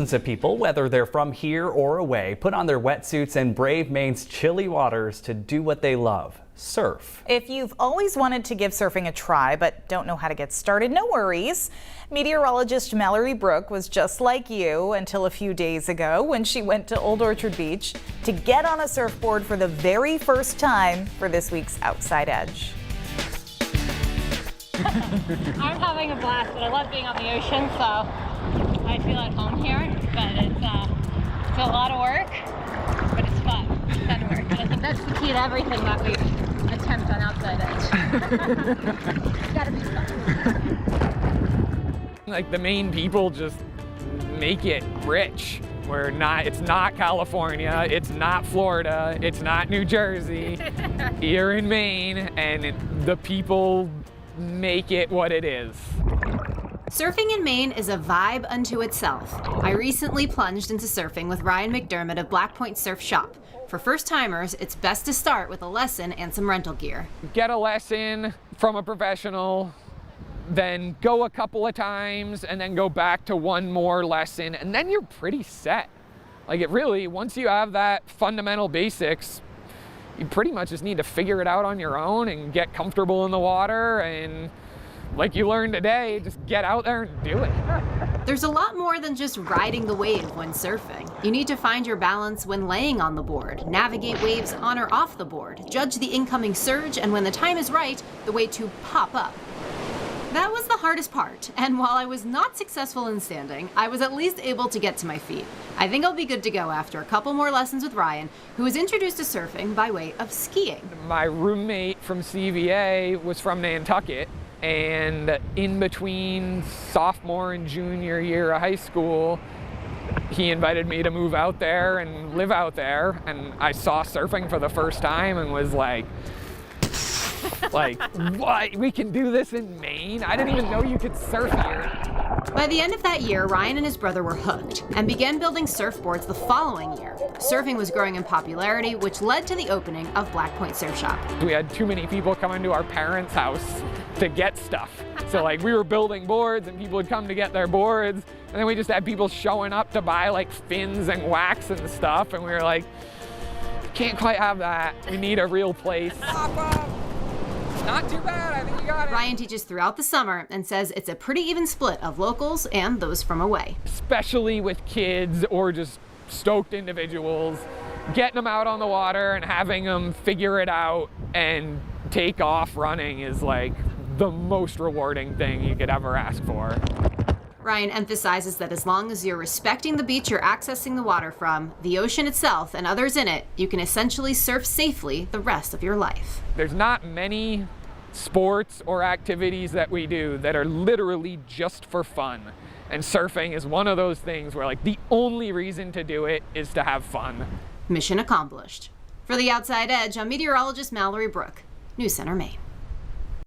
Thousands of people, whether they're from here or away, put on their wetsuits and brave Maine's chilly waters to do what they love, surf. If you've always wanted to give surfing a try but don't know how to get started, no worries. Meteorologist Mallory Brook was just like you until a few days ago when she went to Old Orchard Beach to get on a surfboard for the very first time for this week's Outside Edge. I'm having a blast, but I love being on the ocean, so I feel at home here. But it's a lot of work, but it's fun. It's fun work. And I think that's the key to everything that we attempt on Outside Edge. It's gotta be fun. Like, the Maine people just make it rich. It's not California, it's not Florida, it's not New Jersey. Here in Maine, and the people make it what it is. Surfing in Maine is a vibe unto itself. I recently plunged into surfing with Ryan McDermott of Black Point Surf Shop. For first-timers, it's best to start with a lesson and some rental gear. Get a lesson from a professional, then go a couple of times, and then go back to one more lesson, and then you're pretty set. Like, it really, once you have that fundamental basics, you pretty much just need to figure it out on your own and get comfortable in the water, and like you learned today, just get out there and do it. There's a lot more than just riding the wave when surfing. You need to find your balance when laying on the board, navigate waves on or off the board, judge the incoming surge, and when the time is right, the way to pop up. That was the hardest part, and while I was not successful in standing, I was at least able to get to my feet. I think I'll be good to go after a couple more lessons with Ryan, who was introduced to surfing by way of skiing. My roommate from CVA was from Nantucket, and in between sophomore and junior year of high school, he invited me to move out there and live out there, and I saw surfing for the first time and was like, what? We can do this in Maine? I didn't even know you could surf here. By the end of that year, Ryan and his brother were hooked and began building surfboards the following year. Surfing was growing in popularity, which led to the opening of Black Point Surf Shop. We had too many people coming to our parents' house to get stuff. So like, we were building boards and people would come to get their boards, and then we just had people showing up to buy like fins and wax and stuff, and we were like, can't quite have that. We need a real place. Not too bad, I think you got it. Ryan teaches throughout the summer and says it's a pretty even split of locals and those from away. Especially with kids or just stoked individuals, getting them out on the water and having them figure it out and take off running is like the most rewarding thing you could ever ask for. Ryan emphasizes that as long as you're respecting the beach you're accessing the water from, the ocean itself, and others in it, you can essentially surf safely the rest of your life. There's not many sports or activities that we do that are literally just for fun. And surfing is one of those things where like the only reason to do it is to have fun. Mission accomplished. For the Outside Edge, I'm meteorologist Mallory Brook, News Center, Maine.